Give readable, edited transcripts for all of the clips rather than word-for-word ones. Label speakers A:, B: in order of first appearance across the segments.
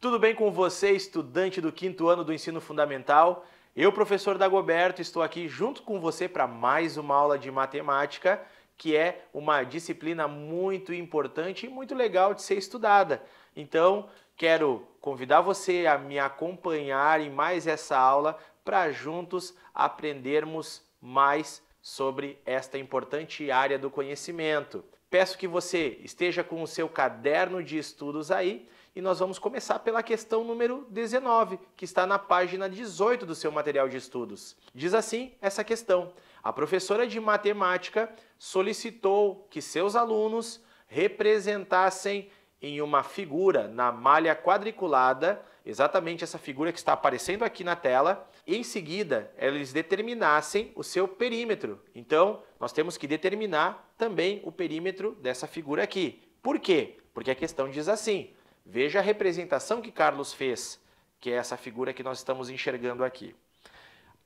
A: Tudo bem com você, estudante do 5º ano do ensino fundamental? Eu, professor Dagoberto, estou aqui junto com você para mais uma aula de matemática, que é uma disciplina muito importante e muito legal de ser estudada. Então, quero convidar você a me acompanhar em mais essa aula para juntos aprendermos mais sobre esta importante área do conhecimento. Peço que você esteja com o seu caderno de estudos aí e nós vamos começar pela questão número 19, que está na página 18 do seu material de estudos. Diz assim essa questão: a professora de matemática solicitou que seus alunos representassem em uma figura na malha quadriculada, exatamente essa figura que está aparecendo aqui na tela, e em seguida eles determinassem o seu perímetro. Então, nós temos que determinar também o perímetro dessa figura aqui. Por quê? Porque a questão diz assim: veja a representação que Carlos fez, que é essa figura que nós estamos enxergando aqui.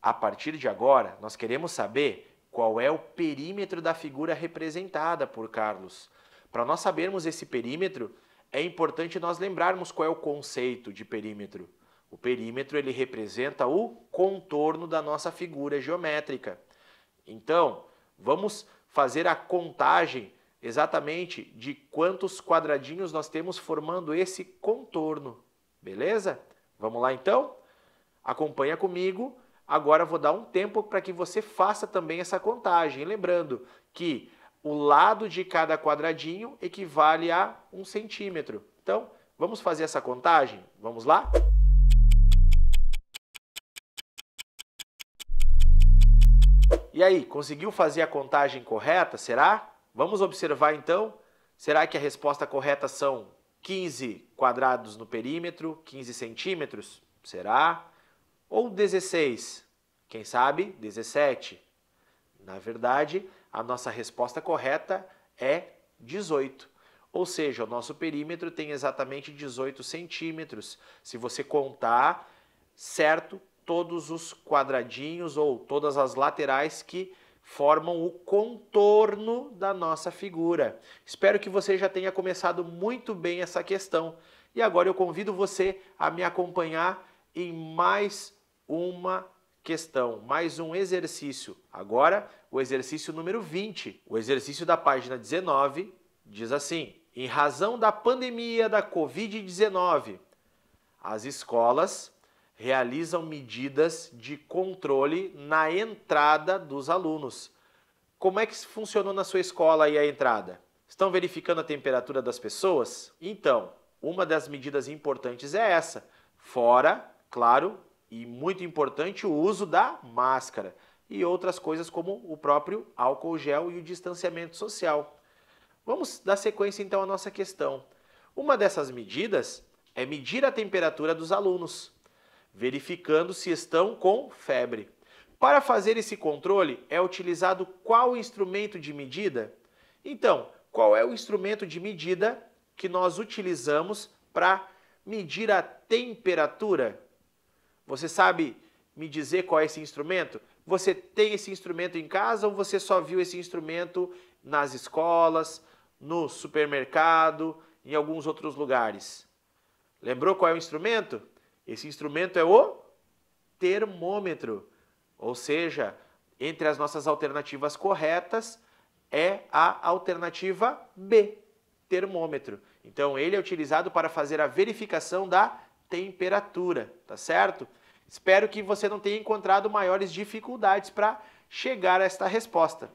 A: A partir de agora, nós queremos saber qual é o perímetro da figura representada por Carlos. Para nós sabermos esse perímetro, é importante nós lembrarmos qual é o conceito de perímetro. O perímetro ele representa o contorno da nossa figura geométrica. Então, vamos fazer a contagem exatamente de quantos quadradinhos nós temos formando esse contorno. Beleza? Vamos lá então? Acompanha comigo. Agora vou dar um tempo para que você faça também essa contagem. Lembrando que o lado de cada quadradinho equivale a 1 centímetro. Então, vamos fazer essa contagem? Vamos lá? E aí, conseguiu fazer a contagem correta? Será? Vamos observar então. Será que a resposta correta são 15 quadrados no perímetro, 15 centímetros? Será? Ou 16? Quem sabe 17? Na verdade, a nossa resposta correta é 18. Ou seja, o nosso perímetro tem exatamente 18 centímetros. Se você contar certo todos os quadradinhos ou todas as laterais que formam o contorno da nossa figura. Espero que você já tenha começado muito bem essa questão. E agora eu convido você a me acompanhar em mais uma questão, mais um exercício. Agora, o exercício número 20. O exercício da página 19 diz assim: em razão da pandemia da Covid-19, as escolas realizam medidas de controle na entrada dos alunos. Como é que funcionou na sua escola aí a entrada? Estão verificando a temperatura das pessoas? Então, uma das medidas importantes é essa. Fora, claro, e muito importante, o uso da máscara e outras coisas como o próprio álcool gel e o distanciamento social. Vamos dar sequência então à nossa questão. Uma dessas medidas é medir a temperatura dos alunos, verificando se estão com febre. Para fazer esse controle, é utilizado qual instrumento de medida? Então, qual é o instrumento de medida que nós utilizamos para medir a temperatura? Você sabe me dizer qual é esse instrumento? Você tem esse instrumento em casa ou você só viu esse instrumento nas escolas, no supermercado, em alguns outros lugares? Lembrou qual é o instrumento? Esse instrumento é o termômetro. Ou seja, entre as nossas alternativas corretas é a alternativa B, termômetro. Então, ele é utilizado para fazer a verificação da temperatura, tá certo? Espero que você não tenha encontrado maiores dificuldades para chegar a esta resposta.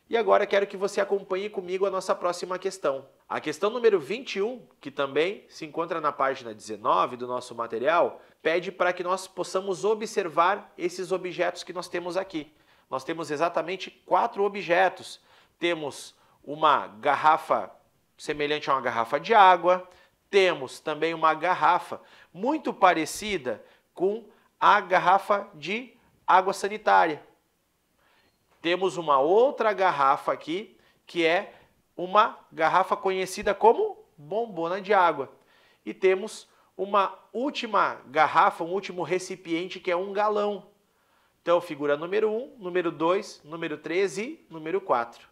A: E agora quero que você acompanhe comigo a nossa próxima questão. A questão número 21, que também se encontra na página 19 do nosso material, pede para que nós possamos observar esses objetos que nós temos aqui. Nós temos exatamente 4 objetos. Temos uma garrafa semelhante a uma garrafa de água, temos também uma garrafa muito parecida com a garrafa de água sanitária. Temos uma outra garrafa aqui, que é uma garrafa conhecida como bombona de água. E temos uma última garrafa, um último recipiente, que é 1 galão. Então, figura número 1, número 2, número 3 e número 4.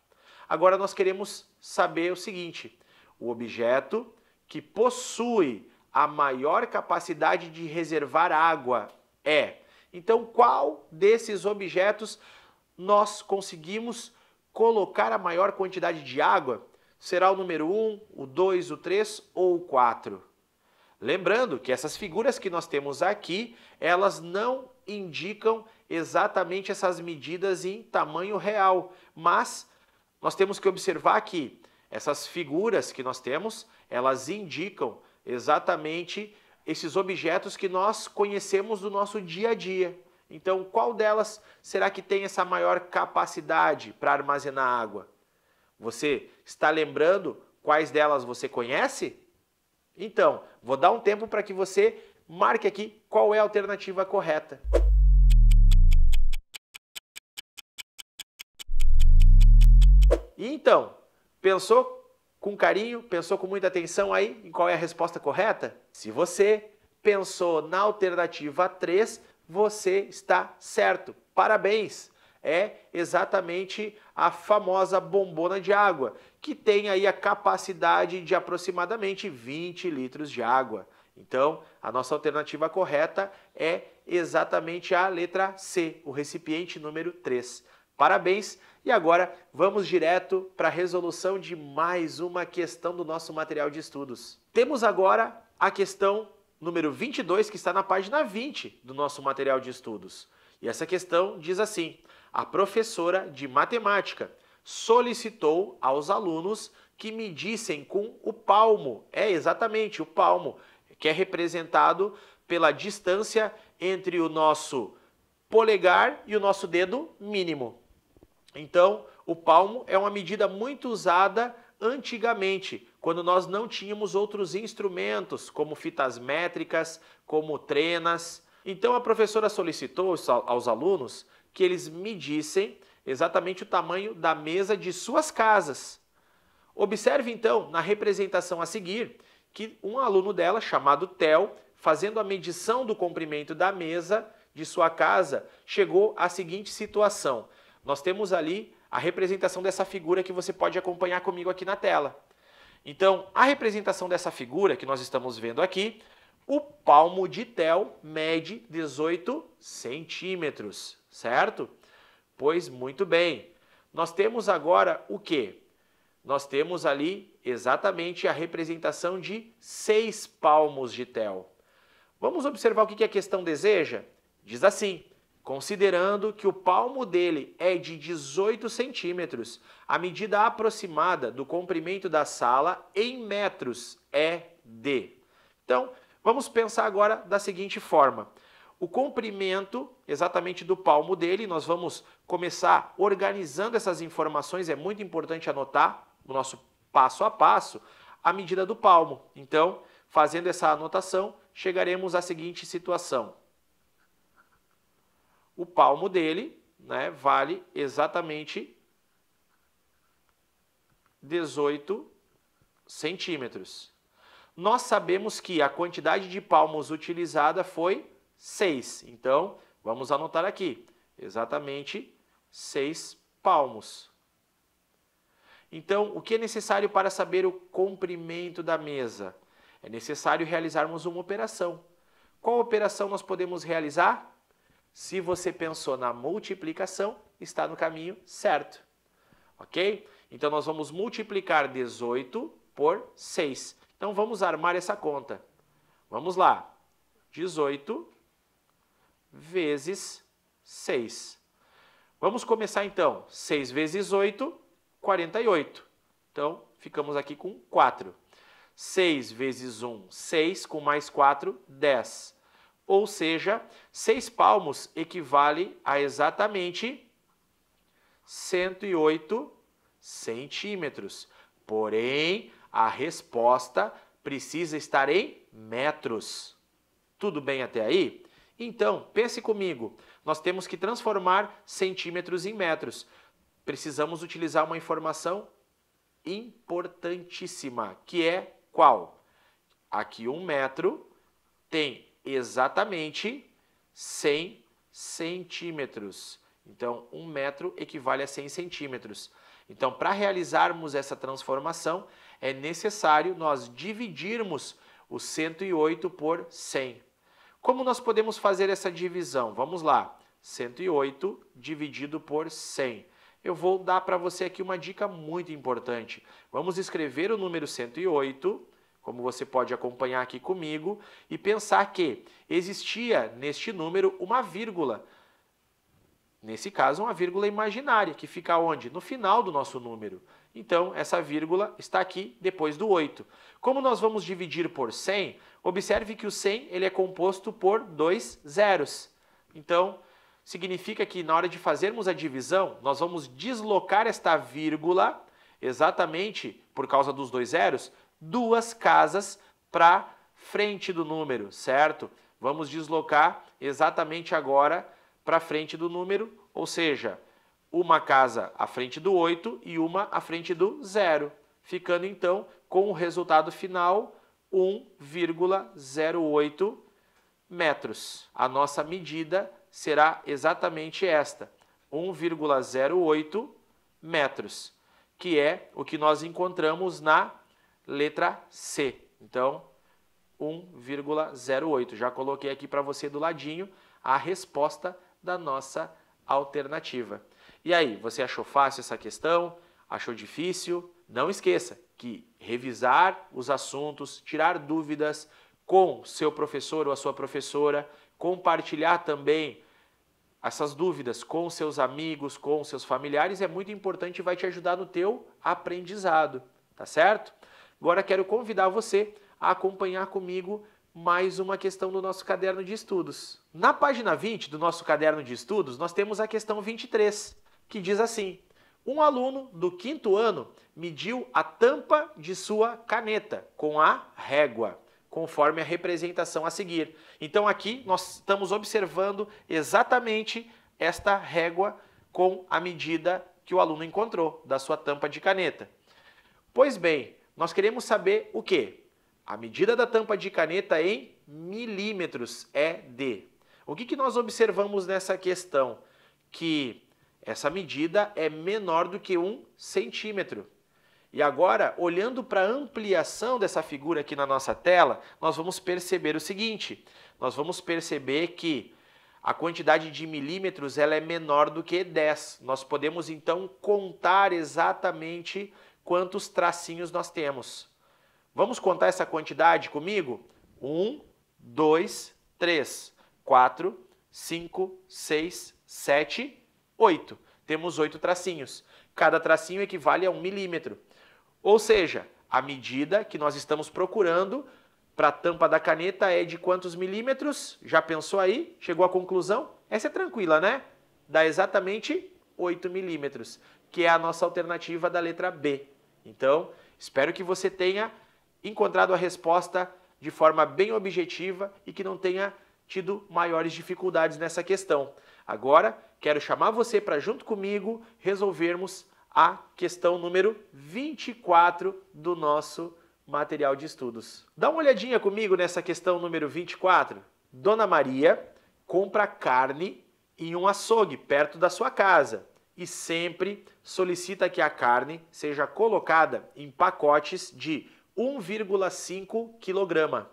A: Agora, nós queremos saber o seguinte: o objeto que possui a maior capacidade de reservar água é? Então, qual desses objetos nós conseguimos colocar a maior quantidade de água? Será o número 1, o 2, o 3 ou o 4? Lembrando que essas figuras que nós temos aqui, elas não indicam exatamente essas medidas em tamanho real, mas nós temos que observar que essas figuras que nós temos, elas indicam exatamente esses objetos que nós conhecemos do nosso dia a dia. Então, qual delas será que tem essa maior capacidade para armazenar água? Você está lembrando quais delas você conhece? Então, vou dar um tempo para que você marque aqui qual é a alternativa correta. E então, pensou com carinho, pensou com muita atenção aí em qual é a resposta correta? Se você pensou na alternativa 3, você está certo. Parabéns! É exatamente a famosa bombona de água, que tem aí a capacidade de aproximadamente 20 litros de água. Então, a nossa alternativa correta é exatamente a letra C, o recipiente número 3. Parabéns! E agora vamos direto para a resolução de mais uma questão do nosso material de estudos. Temos agora a questão número 22, que está na página 20 do nosso material de estudos. E essa questão diz assim: a professora de matemática solicitou aos alunos que medissem com o palmo. É exatamente o palmo, que é representado pela distância entre o nosso polegar e o nosso dedo mínimo. Então, o palmo é uma medida muito usada antigamente, quando nós não tínhamos outros instrumentos, como fitas métricas, como trenas. Então, a professora solicitou aos alunos que eles medissem exatamente o tamanho da mesa de suas casas. Observe, então, na representação a seguir, que um aluno dela, chamado Theo, fazendo a medição do comprimento da mesa de sua casa, chegou à seguinte situação. Nós temos ali a representação dessa figura que você pode acompanhar comigo aqui na tela. Então, a representação dessa figura que nós estamos vendo aqui, o palmo de Theo mede 18 centímetros, certo? Pois muito bem. Nós temos agora o quê? Nós temos ali exatamente a representação de 6 palmos de Theo. Vamos observar o que a questão deseja? Diz assim: considerando que o palmo dele é de 18 centímetros, a medida aproximada do comprimento da sala em metros é de. Então, vamos pensar agora da seguinte forma. O comprimento exatamente do palmo dele, nós vamos começar organizando essas informações, é muito importante anotar no nosso passo a passo a medida do palmo. Então, fazendo essa anotação, chegaremos à seguinte situação. O palmo dele, né, vale exatamente 18 centímetros. Nós sabemos que a quantidade de palmos utilizada foi 6. Então, vamos anotar aqui, exatamente 6 palmos. Então, o que é necessário para saber o comprimento da mesa? É necessário realizarmos uma operação. Qual operação nós podemos realizar? Se você pensou na multiplicação, está no caminho certo. Ok? Então, nós vamos multiplicar 18 por 6. Então, vamos armar essa conta. Vamos lá. 18 vezes 6. Vamos começar, então. 6 vezes 8, 48. Então, ficamos aqui com 4. 6 vezes 1, 6. Com mais 4, 10. Ou seja, 6 palmos equivale a exatamente 108 centímetros. Porém, a resposta precisa estar em metros. Tudo bem até aí? Então, pense comigo. Nós temos que transformar centímetros em metros. Precisamos utilizar uma informação importantíssima, que é qual? Aqui 1 metro tem exatamente 100 centímetros. Então, 1 metro equivale a 100 centímetros. Então, para realizarmos essa transformação, é necessário nós dividirmos o 108 por 100. Como nós podemos fazer essa divisão? Vamos lá. 108 dividido por 100. Eu vou dar para você aqui uma dica muito importante. Vamos escrever o número 108, como você pode acompanhar aqui comigo, e pensar que existia neste número uma vírgula. Nesse caso, uma vírgula imaginária, que fica onde? No final do nosso número. Então, essa vírgula está aqui depois do 8. Como nós vamos dividir por 100, observe que o 100 ele é composto por 2 zeros. Então, significa que na hora de fazermos a divisão, nós vamos deslocar esta vírgula, exatamente por causa dos 2 zeros, 2 casas para frente do número, certo? Vamos deslocar exatamente agora para frente do número, ou seja, uma casa à frente do 8 e uma à frente do 0, ficando então com o resultado final 1,08 metros. A nossa medida será exatamente esta, 1,08 metros, que é o que nós encontramos na letra C. Então, 1,08. Já coloquei aqui para você do ladinho a resposta da nossa alternativa. E aí, você achou fácil essa questão? Achou difícil? Não esqueça que revisar os assuntos, tirar dúvidas com seu professor ou a sua professora, compartilhar também essas dúvidas com seus amigos, com seus familiares é muito importante e vai te ajudar no teu aprendizado, tá certo? Agora quero convidar você a acompanhar comigo mais uma questão do nosso caderno de estudos. Na página 20 do nosso caderno de estudos, nós temos a questão 23, que diz assim: um aluno do 5º ano mediu a tampa de sua caneta com a régua, conforme a representação a seguir. Então aqui nós estamos observando exatamente esta régua com a medida que o aluno encontrou da sua tampa de caneta. Pois bem, nós queremos saber o quê? A medida da tampa de caneta em milímetros é de. O que nós observamos nessa questão? Que essa medida é menor do que 1 centímetro. E agora, olhando para a ampliação dessa figura aqui na nossa tela, nós vamos perceber o seguinte. Nós vamos perceber que a quantidade de milímetros ela é menor do que 10. Nós podemos, então, contar exatamente quantos tracinhos nós temos. Vamos contar essa quantidade comigo? 1, 2, 3, 4, 5, 6, 7, 8. Temos 8 tracinhos. Cada tracinho equivale a 1 milímetro. Ou seja, a medida que nós estamos procurando para a tampa da caneta é de quantos milímetros? Já pensou aí? Chegou à conclusão? Essa é tranquila, né? Dá exatamente 8 milímetros, que é a nossa alternativa da letra B. Então, espero que você tenha encontrado a resposta de forma bem objetiva e que não tenha tido maiores dificuldades nessa questão. Agora, quero chamar você para, junto comigo, resolvermos a questão número 24 do nosso material de estudos. Dá uma olhadinha comigo nessa questão número 24. Dona Maria compra carne em um açougue perto da sua casa e sempre solicita que a carne seja colocada em pacotes de 1,5 kg.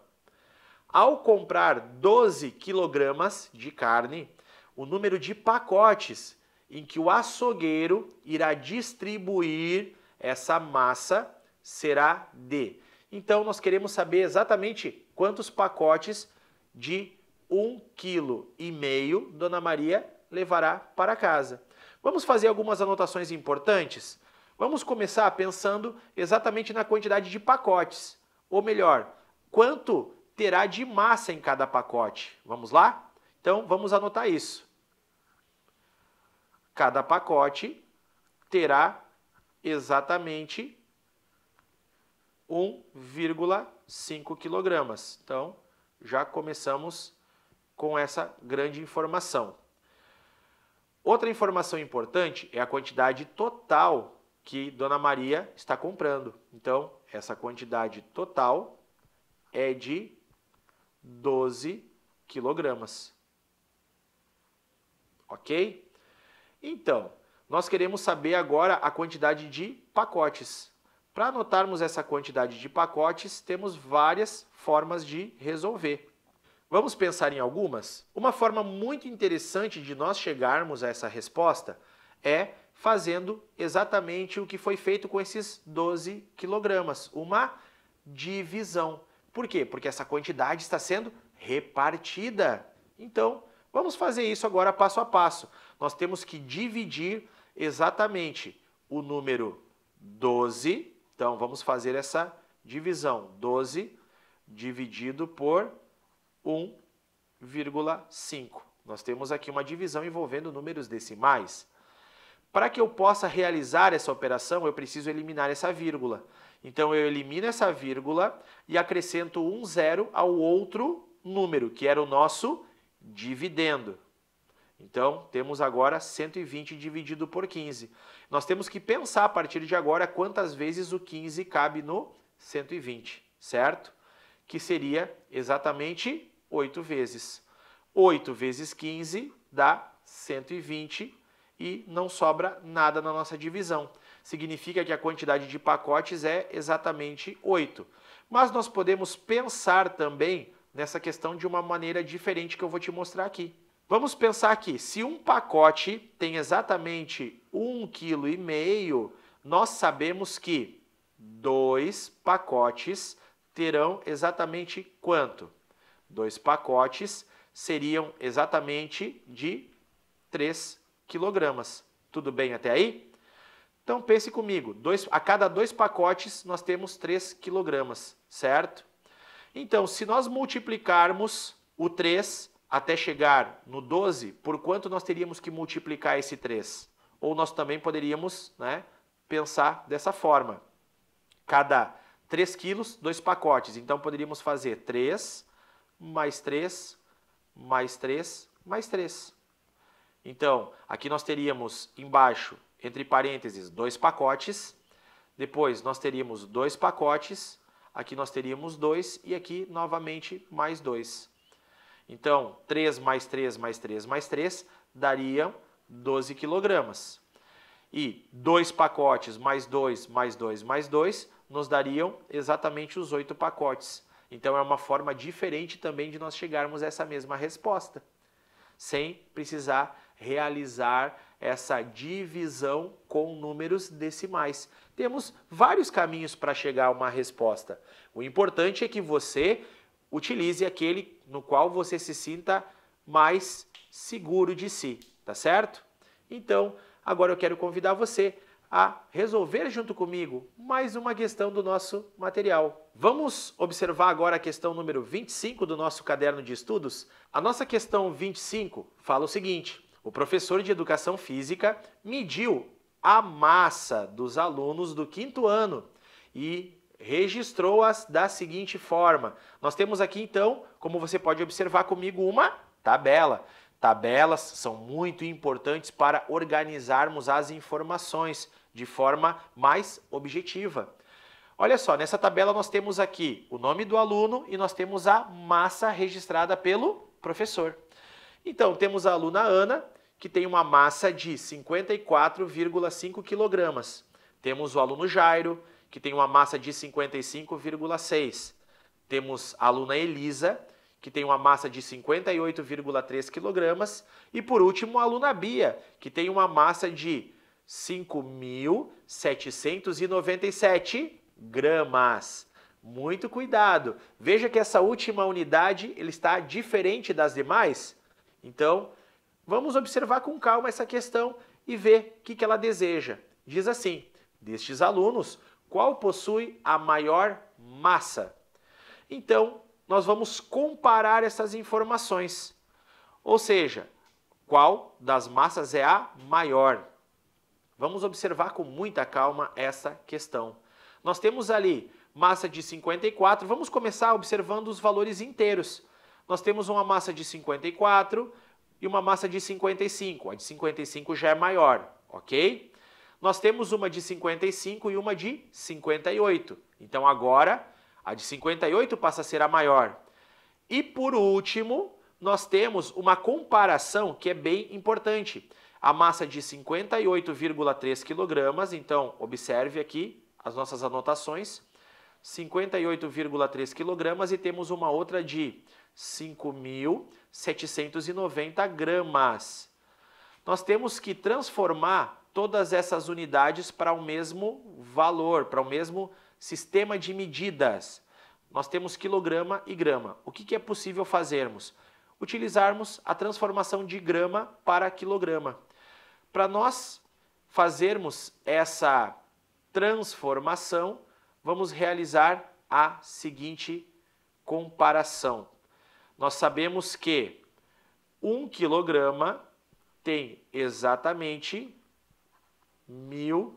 A: Ao comprar 12 kg de carne, o número de pacotes em que o açougueiro irá distribuir essa massa será de. Então, nós queremos saber exatamente quantos pacotes de 1,5 kg Dona Maria levará para casa. Vamos fazer algumas anotações importantes? Vamos começar pensando exatamente na quantidade de pacotes. Ou melhor, quanto terá de massa em cada pacote. Vamos lá? Então, vamos anotar isso. Cada pacote terá exatamente 1,5 kg. Então, já começamos com essa grande informação. Outra informação importante é a quantidade total que Dona Maria está comprando. Então, essa quantidade total é de 12 kg. Ok? Então, nós queremos saber agora a quantidade de pacotes. Para anotarmos essa quantidade de pacotes, temos várias formas de resolver. Vamos pensar em algumas? Uma forma muito interessante de nós chegarmos a essa resposta é fazendo exatamente o que foi feito com esses 12 quilogramas, uma divisão. Por quê? Porque essa quantidade está sendo repartida. Então, vamos fazer isso agora passo a passo. Nós temos que dividir exatamente o número 12. Então, vamos fazer essa divisão. 12 dividido por 1,5. Nós temos aqui uma divisão envolvendo números decimais. Para que eu possa realizar essa operação, eu preciso eliminar essa vírgula. Então, eu elimino essa vírgula e acrescento um zero ao outro número, que era o nosso dividendo. Então, temos agora 120 dividido por 15. Nós temos que pensar a partir de agora quantas vezes o 15 cabe no 120, certo? Que seria exatamente 8 vezes. 8 vezes 15 dá 120 e não sobra nada na nossa divisão. Significa que a quantidade de pacotes é exatamente 8. Mas nós podemos pensar também nessa questão de uma maneira diferente que eu vou te mostrar aqui. Vamos pensar aqui, se um pacote tem exatamente 1,5 kg, nós sabemos que 2 pacotes terão exatamente quanto? 2 pacotes seriam exatamente de 3 quilogramas. Tudo bem até aí? Então pense comigo, a cada 2 pacotes nós temos 3 quilogramas, certo? Então, se nós multiplicarmos o 3 até chegar no 12, por quanto nós teríamos que multiplicar esse 3? Ou nós também poderíamos, pensar dessa forma. Cada 3 quilos, 2 pacotes. Então, poderíamos fazer 3, mais 3, mais 3, mais 3. Então, aqui nós teríamos embaixo, entre parênteses, 2 pacotes. Depois, nós teríamos 2 pacotes. Aqui nós teríamos 2 e aqui, novamente, mais 2. Então, 3 mais 3 mais 3 mais 3 dariam 12 quilogramas. E 2 pacotes mais 2 mais 2 mais 2 nos dariam exatamente os 8 pacotes. Então, é uma forma diferente também de nós chegarmos a essa mesma resposta, sem precisar realizar essa divisão com números decimais. Temos vários caminhos para chegar a uma resposta. O importante é que você utilize aquele no qual você se sinta mais seguro de si, tá certo? Então, agora eu quero convidar você a resolver junto comigo mais uma questão do nosso material. Vamos observar agora a questão número 25 do nosso caderno de estudos? A nossa questão 25 fala o seguinte: o professor de educação física mediu a massa dos alunos do 5º ano e registrou-as da seguinte forma. Nós temos aqui, então, como você pode observar comigo, uma tabela. Tabelas são muito importantes para organizarmos as informações de forma mais objetiva. Olha só, nessa tabela nós temos aqui o nome do aluno e nós temos a massa registrada pelo professor. Então, temos a aluna Ana, que tem uma massa de 54,5 kg. Temos o aluno Jairo, que tem uma massa de 55,6. Temos a aluna Elisa, que tem uma massa de 58,3 kg. E, por último, a aluna Bia, que tem uma massa de 5.797 gramas. Muito cuidado. Veja que essa última unidade ele está diferente das demais. Então, vamos observar com calma essa questão e ver o que ela deseja. Diz assim: destes alunos, qual possui a maior massa? Então, nós vamos comparar essas informações. Ou seja, qual das massas é a maior? Vamos observar com muita calma essa questão. Nós temos ali massa de 54, vamos começar observando os valores inteiros. Nós temos uma massa de 54 e uma massa de 55. A de 55 já é maior, ok? Nós temos uma de 55 e uma de 58. Então, agora, a de 58 passa a ser a maior. E, por último, nós temos uma comparação que é bem importante. A massa de 58,3 kg, então, observe aqui, as nossas anotações, 58,3 quilogramas e temos uma outra de 5.790 gramas. Nós temos que transformar todas essas unidades para o mesmo valor, para o mesmo sistema de medidas. Nós temos quilograma e grama. O que é possível fazermos? Utilizarmos a transformação de grama para quilograma. Para nós fazermos essa transformação, vamos realizar a seguinte comparação. Nós sabemos que 1 quilograma tem exatamente 1.000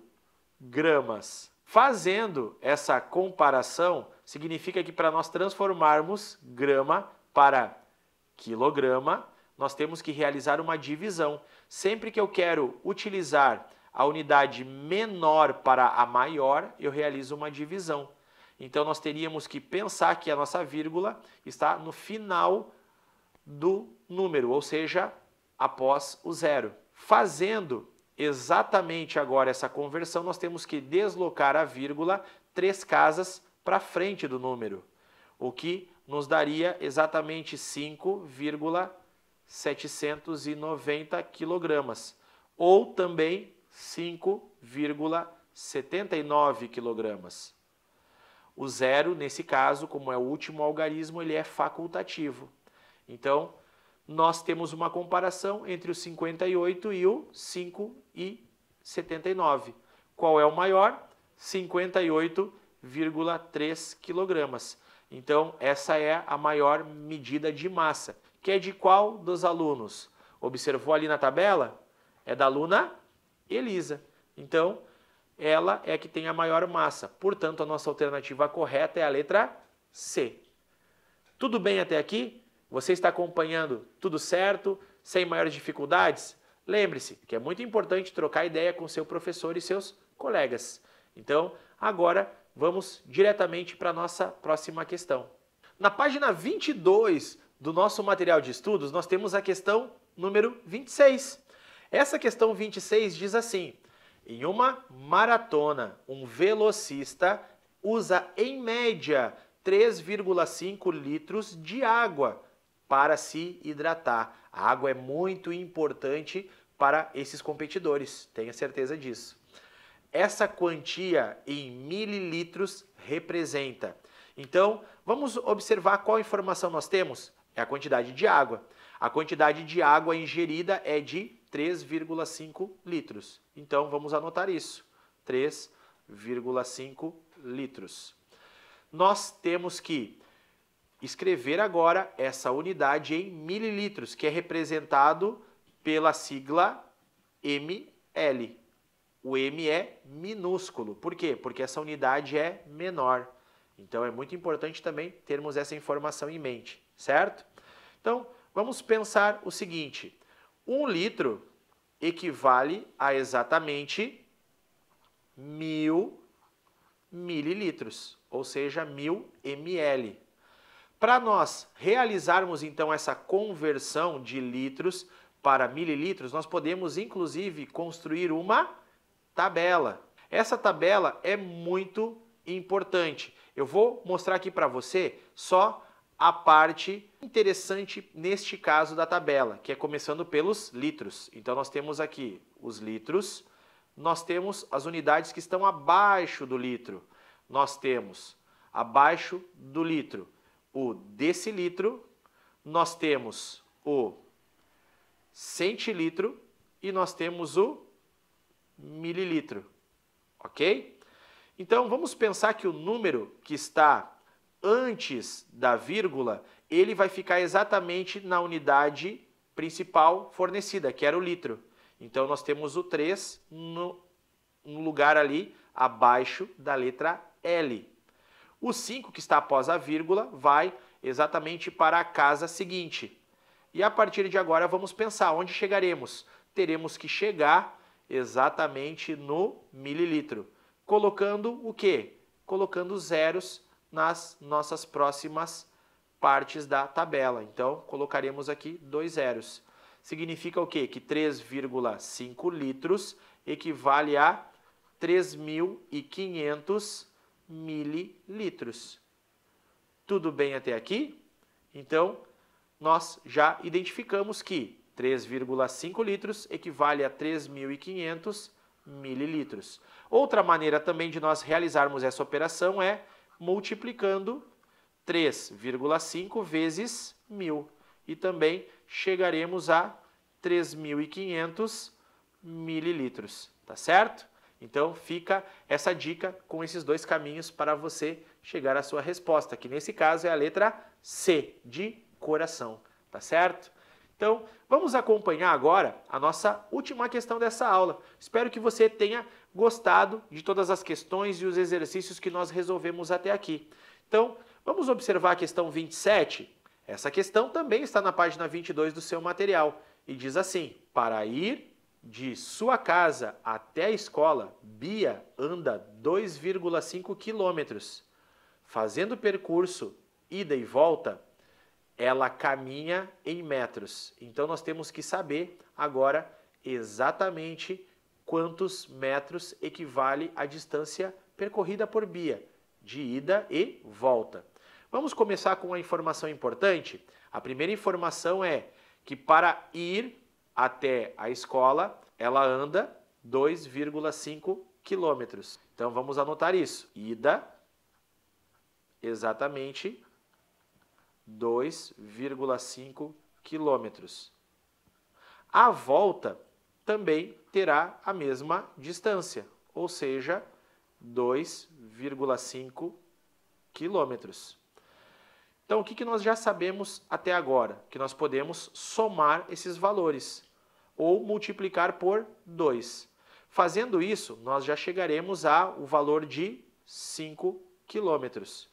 A: gramas. Fazendo essa comparação, significa que para nós transformarmos grama para quilograma, nós temos que realizar uma divisão. Sempre que eu quero utilizar a unidade menor para a maior, eu realizo uma divisão. Então, nós teríamos que pensar que a nossa vírgula está no final do número, ou seja, após o zero. Fazendo exatamente agora essa conversão, nós temos que deslocar a vírgula 3 casas para frente do número, o que nos daria exatamente 5,790 quilogramas, ou também 5,79 quilogramas. O zero, nesse caso, como é o último algarismo, ele é facultativo. Então, nós temos uma comparação entre o 58 e o 5,79. Qual é o maior? 58,3 quilogramas. Então, essa é a maior medida de massa. Que é de qual dos alunos? Observou ali na tabela? É da aluna Elisa. Então, ela é a que tem a maior massa. Portanto, a nossa alternativa correta é a letra C. Tudo bem até aqui? Você está acompanhando tudo certo? Sem maiores dificuldades? Lembre-se que é muito importante trocar ideia com seu professor e seus colegas. Então, agora vamos diretamente para a nossa próxima questão. Na página 22 do nosso material de estudos, nós temos a questão número 26. Essa questão 26 diz assim: em uma maratona, um velocista usa em média 3,5 litros de água para se hidratar. A água é muito importante para esses competidores, tenha certeza disso. Essa quantia em mililitros representa. Então, vamos observar qual informação nós temos? É a quantidade de água. A quantidade de água ingerida é de 3,5 litros. Então, vamos anotar isso. 3,5 litros. Nós temos que escrever agora essa unidade em mililitros, que é representado pela sigla ml. O M é minúsculo. Por quê? Porque essa unidade é menor. Então, é muito importante também termos essa informação em mente, certo? Então, vamos pensar o seguinte: 1 litro equivale a exatamente 1.000 mililitros, ou seja, 1.000 ml. Para nós realizarmos, então, essa conversão de litros para mililitros, nós podemos, inclusive, construir uma tabela. Essa tabela é muito importante. Eu vou mostrar aqui para você só a parte interessante neste caso da tabela, que é começando pelos litros. Então, nós temos aqui os litros, nós temos as unidades que estão abaixo do litro. Nós temos abaixo do litro o decilitro, nós temos o centilitro e nós temos o mililitro, ok? Então, vamos pensar que o número que está antes da vírgula, ele vai ficar exatamente na unidade principal fornecida, que era o litro. Então, nós temos o 3 no lugar ali abaixo da letra L. O 5, que está após a vírgula, vai exatamente para a casa seguinte. E a partir de agora, vamos pensar onde chegaremos. Teremos que chegar exatamente no mililitro. Colocando o quê? Colocando zeros nas nossas próximas partes da tabela. Então, colocaremos aqui 2 zeros. Significa o quê? Que 3,5 litros equivale a 3.500 mililitros. Tudo bem até aqui? Então, nós já identificamos que 3,5 litros equivale a 3.500 mililitros. Outra maneira também de nós realizarmos essa operação é multiplicando 3,5 vezes 1.000. E também chegaremos a 3.500 mililitros, tá certo? Então fica essa dica com esses dois caminhos para você chegar à sua resposta, que nesse caso é a letra C, de coração, tá certo? Então vamos acompanhar agora a nossa última questão dessa aula. Espero que você tenha gostado de todas as questões e os exercícios que nós resolvemos até aqui. Então vamos observar a questão 27. Essa questão também está na página 22 do seu material e diz assim: para ir de sua casa até a escola, Bia anda 2,5 quilômetros. Fazendo o percurso ida e volta, ela caminha em metros. Então nós temos que saber agora exatamente quantos metros equivale a distância percorrida por Bia, de ida e volta. Vamos começar com uma informação importante. A primeira informação é que para ir até a escola, ela anda 2,5 quilômetros. Então vamos anotar isso. Ida, exatamente 2,5 quilômetros. A volta também terá a mesma distância, ou seja, 2,5 quilômetros. Então, o que nós já sabemos até agora? Que nós podemos somar esses valores ou multiplicar por 2. Fazendo isso, nós já chegaremos ao valor de 5 quilômetros.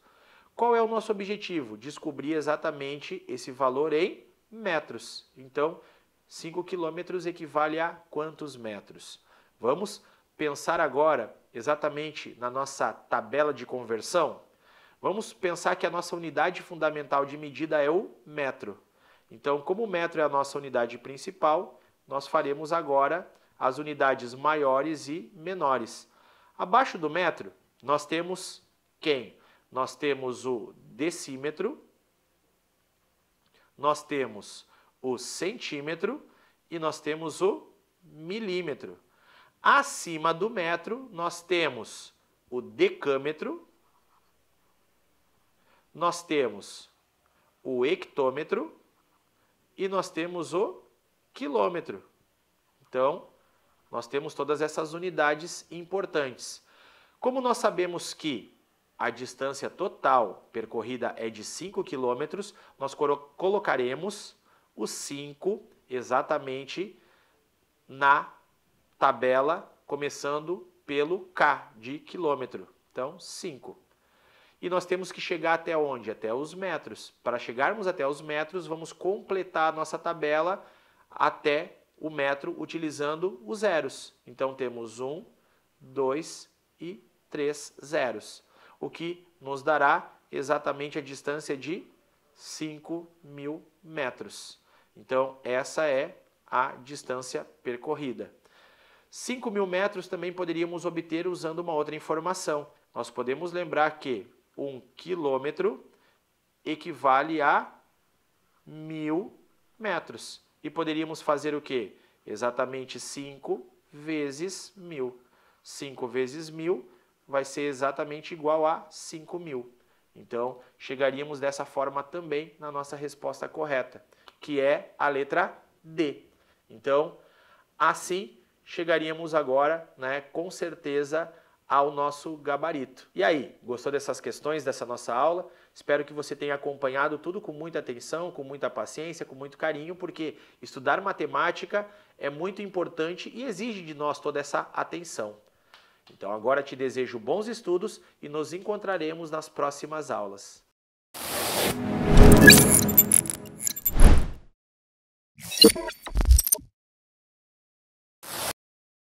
A: Qual é o nosso objetivo? Descobrir exatamente esse valor em metros. Então, 5 quilômetros equivale a quantos metros? Vamos pensar agora exatamente na nossa tabela de conversão. Vamos pensar que a nossa unidade fundamental de medida é o metro. Então, como o metro é a nossa unidade principal, nós faremos agora as unidades maiores e menores. Abaixo do metro, nós temos quem? Nós temos o decímetro, nós temos o centímetro e nós temos o milímetro. Acima do metro, nós temos o decâmetro, nós temos o hectômetro e nós temos o quilômetro. Então, nós temos todas essas unidades importantes. Como nós sabemos que a distância total percorrida é de 5 quilômetros, nós colocaremos o 5 exatamente na tabela, começando pelo K de quilômetro. Então, 5. E nós temos que chegar até onde? Até os metros. Para chegarmos até os metros, vamos completar a nossa tabela até o metro utilizando os zeros. Então temos 1, 2 e 3 zeros, o que nos dará exatamente a distância de 5.000 metros. Então essa é a distância percorrida. 5.000 metros também poderíamos obter usando uma outra informação. Nós podemos lembrar que 1 quilômetro equivale a 1.000 metros. E poderíamos fazer o quê? Exatamente 5 vezes 1.000. 5 vezes 1.000 vai ser exatamente igual a 5.000. Então, chegaríamos dessa forma também na nossa resposta correta, que é a letra D. Então, assim, chegaríamos agora, com certeza, ao nosso gabarito. E aí, gostou dessas questões, dessa nossa aula? Espero que você tenha acompanhado tudo com muita atenção, com muita paciência, com muito carinho, porque estudar matemática é muito importante e exige de nós toda essa atenção. Então agora te desejo bons estudos e nos encontraremos nas próximas aulas.